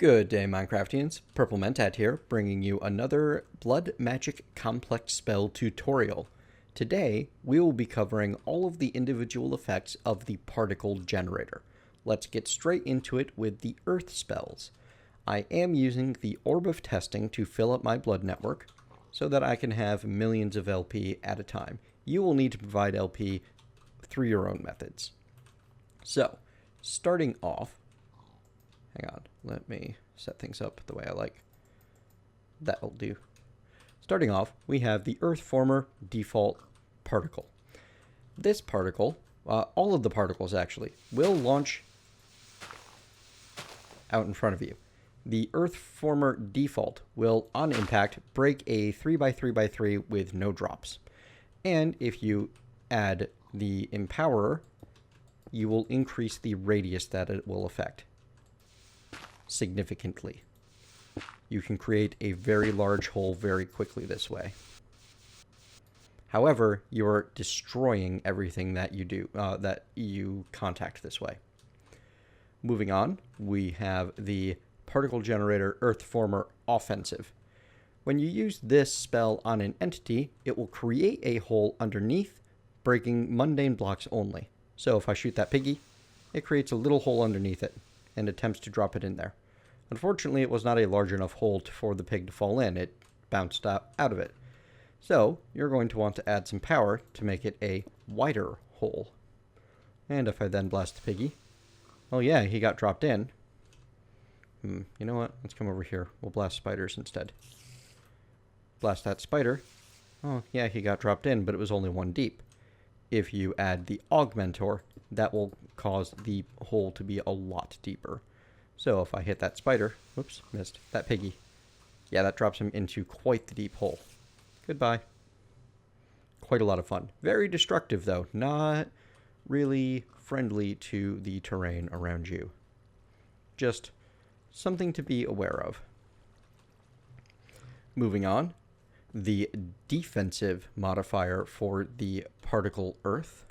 Good day, Minecraftians. Purple Mentat here, bringing you another Blood Magic Complex spell tutorial. Today, we will be covering all of the individual effects of the particle generator. Let's get straight into it with the Earth spells. I am using the Orb of Testing to fill up my blood network, so that I can have millions of LP at a time. You will need to provide LP through your own methods. So, starting off, hang on, let me set things up the way I like. That'll do. Starting off, we have the Earth Former default particle. This particle, all of the particles actually, will launch out in front of you. The Earth Former default will, on impact, break a 3x3x3 with no drops. And if you add the Empowerer, you will increase the radius that it will affect significantly. You can create a very large hole very quickly this way. However, you're destroying everything that you do, that you contact this way. Moving on, we have the Particle Generator Earth Former Offensive. When you use this spell on an entity, it will create a hole underneath, breaking mundane blocks only. So if I shoot that piggy, it creates a little hole underneath it and attempts to drop it in there. Unfortunately, it was not a large enough hole for the pig to fall in. It bounced out of it. So you're going to want to add some power to make it a wider hole. And if I then blast the piggy, oh yeah, he got dropped in. You know what? Let's come over here. We'll blast spiders instead. Blast that spider. Oh yeah, he got dropped in, but it was only one deep. If you add the Augmentor, that will cause the hole to be a lot deeper. So if I hit that spider, whoops, missed, that piggy. Yeah, that drops him into quite the deep hole. Goodbye. Quite a lot of fun. Very destructive though, not really friendly to the terrain around you. Just something to be aware of. Moving on, the defensive modifier for the particle Earth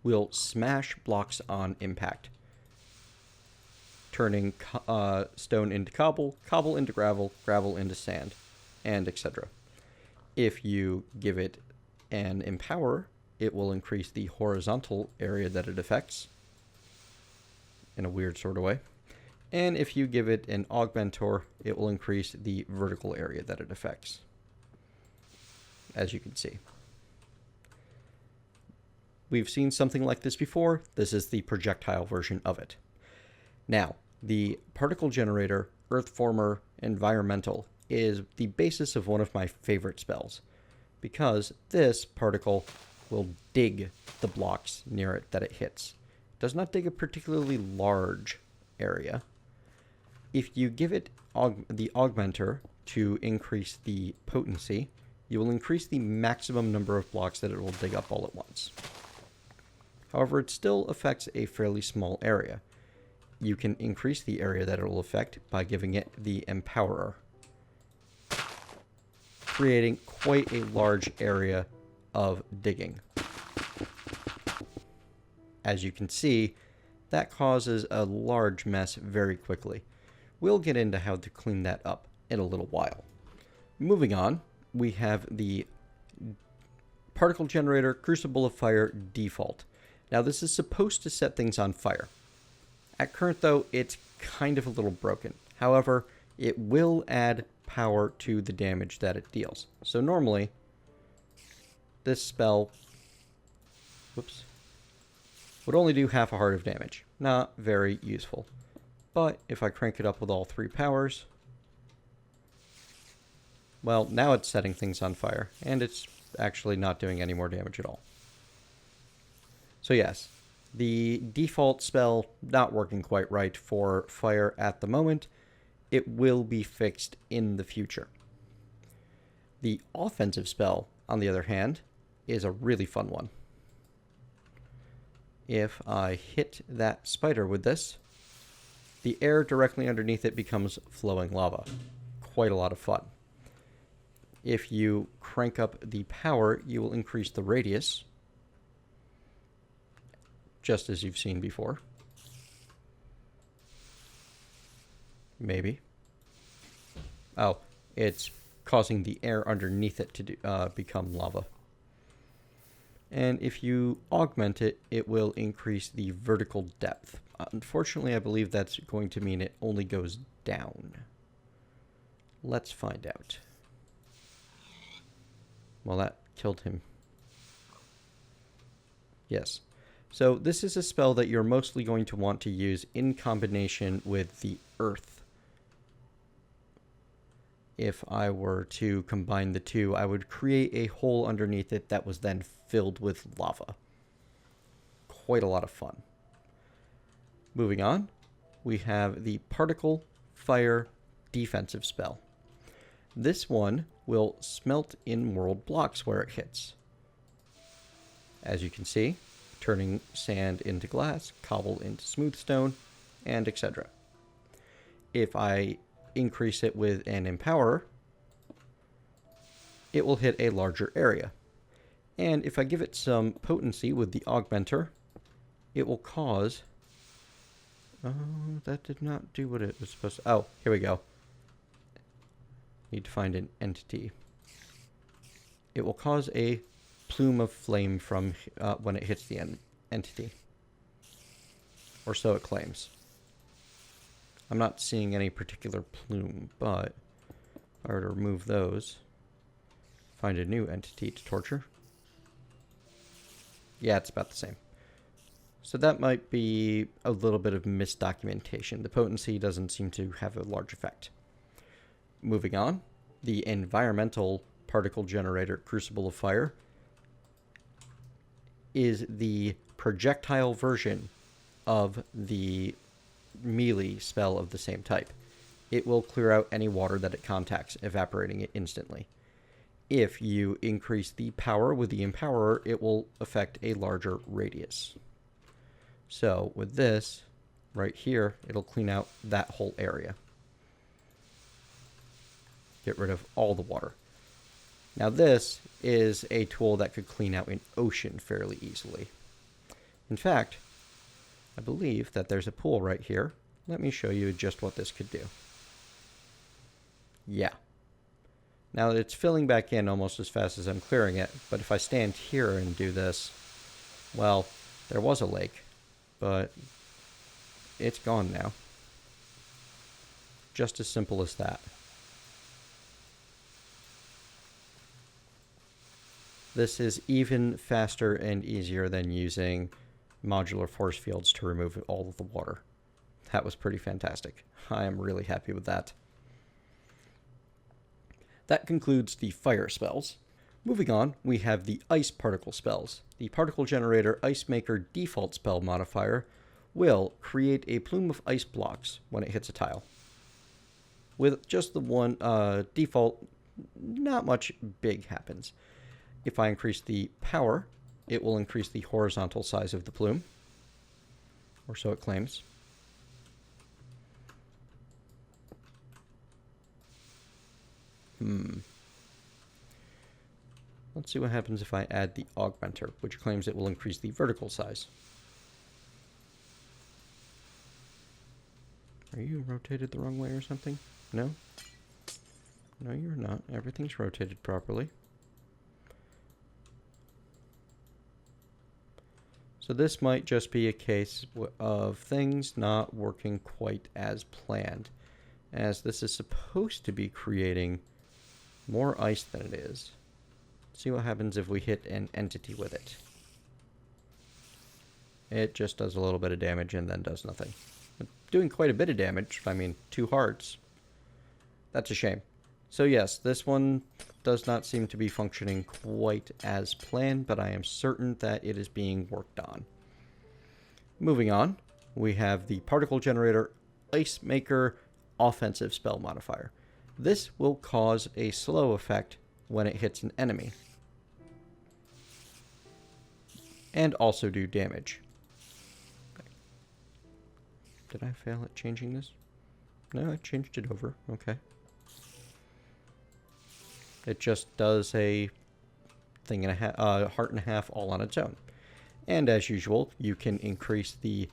will smash blocks on impact, turning stone into cobble, cobble into gravel, gravel into sand, and etc. If you give it an Empower, it will increase the horizontal area that it affects in a weird sort of way. And if you give it an Augmentor, it will increase the vertical area that it affects, as you can see. We've seen something like this before. This is the projectile version of it. Now, the Particle Generator Earth Former Environmental is the basis of one of my favorite spells, because this particle will dig the blocks near it that it hits. It does not dig a particularly large area. If you give it the Augmentor to increase the potency, you will increase the maximum number of blocks that it will dig up all at once. However, it still affects a fairly small area. You can increase the area that it will affect by giving it the Empowerer, creating quite a large area of digging. As you can see, that causes a large mess very quickly. We'll get into how to clean that up in a little while. Moving on, we have the Particle Generator Crucible of Fire default. Now this is supposed to set things on fire. At current though, it's kind of a little broken. However, it will add power to the damage that it deals. So normally, this spell, would only do half a heart of damage. Not very useful. But if I crank it up with all 3 powers, well, now it's setting things on fire, and it's actually not doing any more damage at all. So yes, the default spell not working quite right for fire at the moment. It will be fixed in the future. The offensive spell, on the other hand, is a really fun one. If I hit that spider with this, the air directly underneath it becomes flowing lava. Quite a lot of fun. If you crank up the power, you will increase the radius, just as you've seen before. Maybe. Oh, it's causing the air underneath it to become lava. And if you augment it, it will increase the vertical depth. Unfortunately, I believe that's going to mean it only goes down. Let's find out. Well, that killed him. Yes. So this is a spell that you're mostly going to want to use in combination with the earth. If I were to combine the two, I would create a hole underneath it that was then filled with lava. Quite a lot of fun. Moving on, we have the Particle Fire Defensive spell. This one will smelt in world blocks where it hits. As you can see, turning sand into glass, cobble into smooth stone, and etc. If I increase it with an Empower, it will hit a larger area. And if I give it some potency with the Augmenter, it will cause... Oh, that did not do what it was supposed to... Oh, here we go. Need to find an entity. It will cause a plume of flame from when it hits the entity. Or so it claims. I'm not seeing any particular plume, but if I were to remove those, find a new entity to torture. Yeah, it's about the same. So that might be a little bit of misdocumentation. The potency doesn't seem to have a large effect. Moving on, the environmental particle generator Crucible of Fire is the projectile version of the melee spell of the same type. It will clear out any water that it contacts, evaporating it instantly. If you increase the power with the Empowerer, it will affect a larger radius. So with this, right here, it'll clean out that whole area. Get rid of all the water. Now this is a tool that could clean out an ocean fairly easily. In fact, I believe that there's a pool right here. Let me show you just what this could do. Yeah. Now it's filling back in almost as fast as I'm clearing it, but if I stand here and do this, well, there was a lake, but it's gone now. Just as simple as that. This is even faster and easier than using modular force fields to remove all of the water. That was pretty fantastic. I am really happy with that. That concludes the fire spells. Moving on, we have the ice particle spells. The particle generator Ice Maker default spell modifier will create a plume of ice blocks when it hits a tile. With just the one default, not much big happens. If I increase the power, it will increase the horizontal size of the plume, or so it claims. Let's see what happens if I add the Augmenter, which claims it will increase the vertical size. Are you rotated the wrong way or something? No? No, you're not. Everything's rotated properly. So this might just be a case of things not working quite as planned, as this is supposed to be creating more ice than it is. Let's see what happens if we hit an entity with it. It just does a little bit of damage and then does nothing. But doing quite a bit of damage, I mean, 2 hearts. That's a shame. So yes, this one does not seem to be functioning quite as planned, but I am certain that it is being worked on. Moving on, we have the Particle Generator Ice Maker offensive spell modifier. This will cause a slow effect when it hits an enemy, and also do damage. Did I fail at changing this? No, I changed it over. Okay. It just does a thing and a half, heart and a half all on its own. And as usual, you can increase the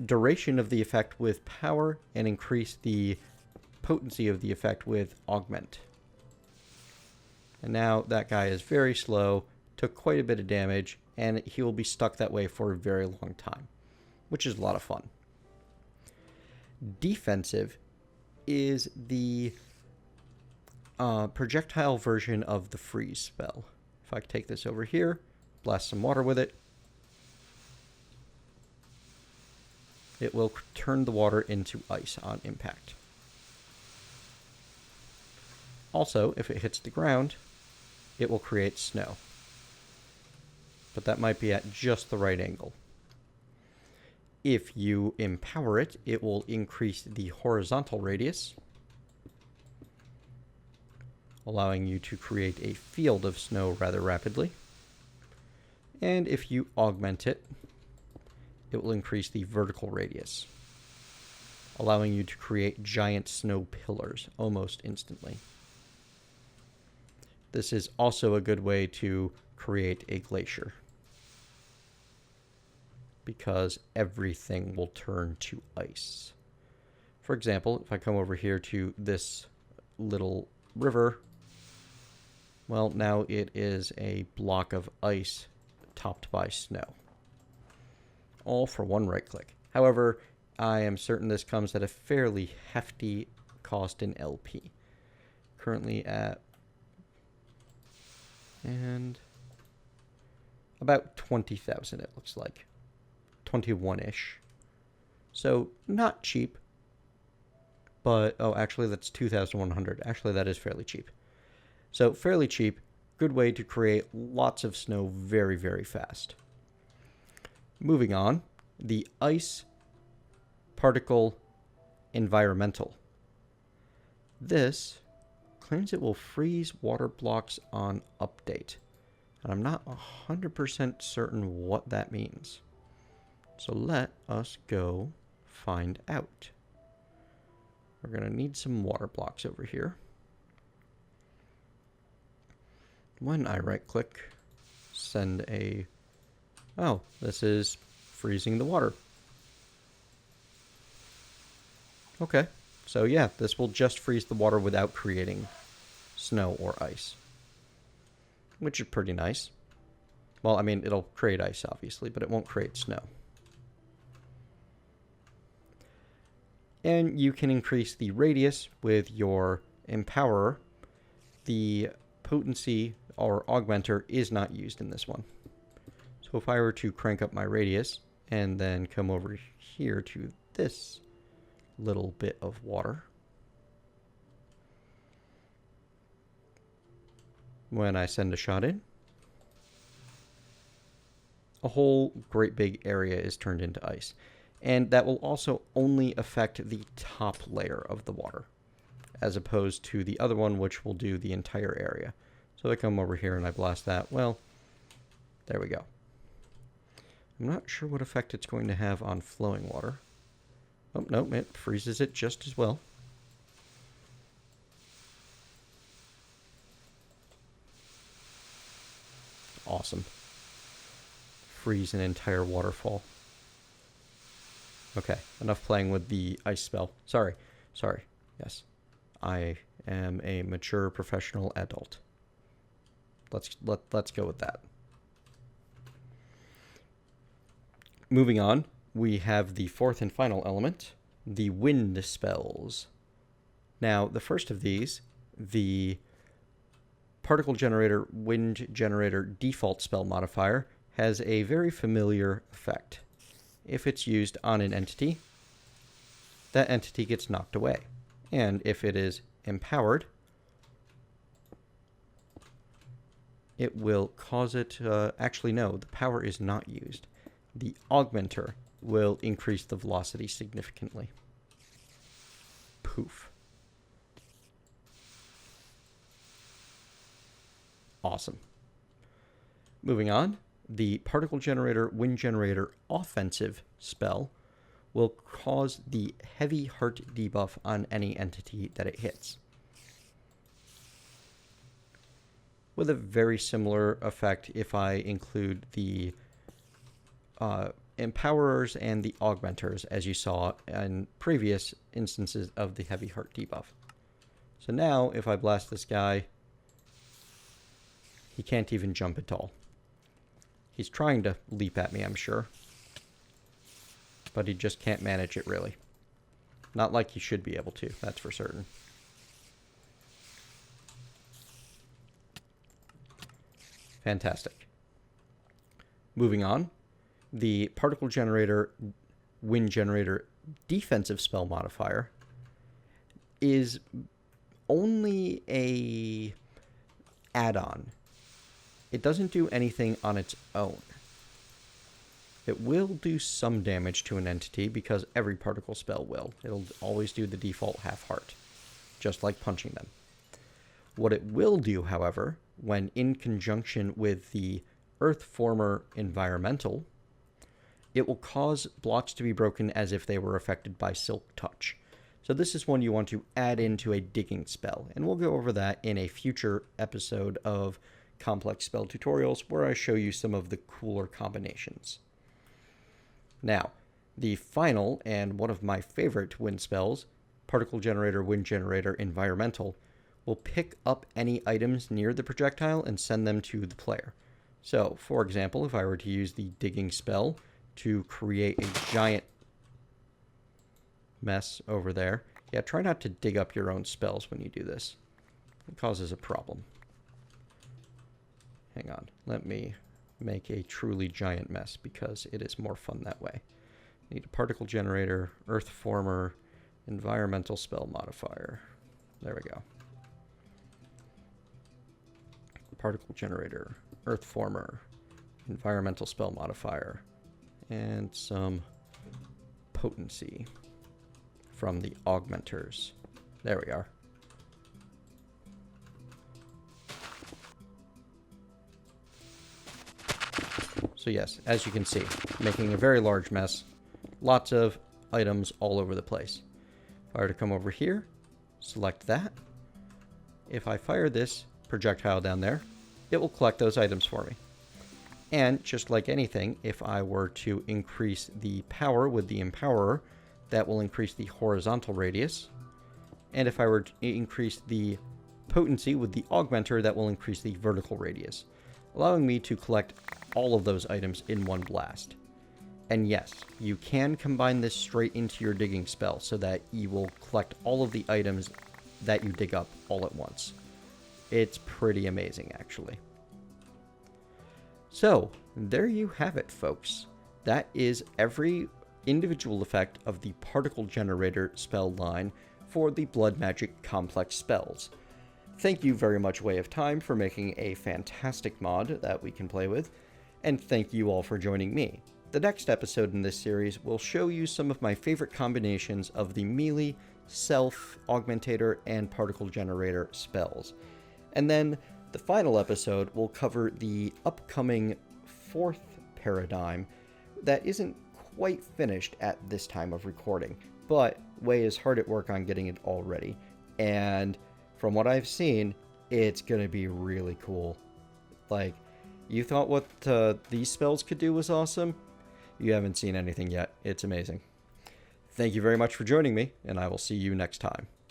duration of the effect with power and increase the potency of the effect with augment. And now that guy is very slow, took quite a bit of damage, and he will be stuck that way for a very long time, which is a lot of fun. Defensive is the projectile version of the freeze spell. If I take this over here, blast some water with it, it will turn the water into ice on impact. Also, if it hits the ground, it will create snow. But that might be at just the right angle. If you empower it, it will increase the horizontal radius, allowing you to create a field of snow rather rapidly. And if you augment it, it will increase the vertical radius, allowing you to create giant snow pillars almost instantly. This is also a good way to create a glacier, because everything will turn to ice. For example, if I come over here to this little river, well, now it is a block of ice topped by snow. All for one right click. However, I am certain this comes at a fairly hefty cost in LP. Currently at about 20,000, it looks like. 21-ish. So not cheap, but actually that's 2,100. Actually, that is fairly cheap. So fairly cheap, good way to create lots of snow very, very fast. Moving on, the ice particle environmental. This claims it will freeze water blocks on update, and I'm not 100% certain what that means. So let us go find out. We're going to need some water blocks over here. When I right click, send a... Oh, this is freezing the water. Okay, so yeah, this will just freeze the water without creating snow or ice, which is pretty nice. Well, I mean, it'll create ice, obviously, but it won't create snow. And you can increase the radius with your Empowerer. The potency or augmenter is not used in this one. So if I were to crank up my radius and then come over here to this little bit of water, when I send a shot in, a whole great big area is turned into ice. And that will also only affect the top layer of the water, as opposed to the other one, which will do the entire area. So I come over here and I blast that. Well, there we go. I'm not sure what effect it's going to have on flowing water. Oh, no, it freezes it just as well. Awesome. Freeze an entire waterfall. Okay, enough playing with the ice spell. Sorry. Yes, I am a mature professional adult. Let's go with that. Moving on, we have the fourth and final element, the wind spells. Now, the first of these, the particle generator wind generator default spell modifier, has a very familiar effect. If it's used on an entity, that entity gets knocked away. And if it is empowered, it will cause it to... actually, no, the power is not used. The augmenter will increase the velocity significantly. Poof. Awesome. Moving on, the particle generator wind generator offensive spell will cause the heavy heart debuff on any entity that it hits, with a very similar effect if I include the Empowerers and the Augmenters, as you saw in previous instances of the Heavy Heart debuff. So now, if I blast this guy, he can't even jump at all. He's trying to leap at me, I'm sure. But he just can't manage it, really. Not like he should be able to, that's for certain. Fantastic. Moving on, the Particle Generator, Wind Generator defensive spell modifier is only a add-on. It doesn't do anything on its own. It will do some damage to an entity because every particle spell will. It'll always do the default half heart, just like punching them. What it will do, however, when in conjunction with the Earth Former Environmental, it will cause blocks to be broken as if they were affected by Silk Touch. So this is one you want to add into a digging spell, and we'll go over that in a future episode of Complex Spell Tutorials where I show you some of the cooler combinations. Now, the final and one of my favorite wind spells, Particle Generator, Wind Generator, Environmental, will pick up any items near the projectile and send them to the player. So, for example, if I were to use the digging spell to create a giant mess over there, yeah, try not to dig up your own spells when you do this. It causes a problem. Hang on, let me make a truly giant mess because it is more fun that way. Need a Particle Generator, Earth Former, Environmental Spell Modifier. There we go. Particle Generator, Earth Former, Environmental Spell Modifier, and some potency from the Augmenters. There we are. So yes, as you can see, making a very large mess. Lots of items all over the place. If I were to come over here, select that. If I fire this projectile down there, it will collect those items for me. And just like anything, if I were to increase the power with the Empowerer, that will increase the horizontal radius. And if I were to increase the potency with the Augmenter, that will increase the vertical radius, allowing me to collect all of those items in one blast. And yes, you can combine this straight into your digging spell so that you will collect all of the items that you dig up all at once. It's pretty amazing, actually. So, there you have it, folks. That is every individual effect of the Particle Generator spell line for the Blood Magic complex spells. Thank you very much, WayofTime, for making a fantastic mod that we can play with, and thank you all for joining me. The next episode in this series will show you some of my favorite combinations of the melee, self, augmentator, and particle generator spells. And then the final episode will cover the upcoming fourth paradigm that isn't quite finished at this time of recording, but Way is hard at work on getting it all ready. And from what I've seen, it's going to be really cool. Like, you thought what these spells could do was awesome? You haven't seen anything yet. It's amazing. Thank you very much for joining me, and I will see you next time.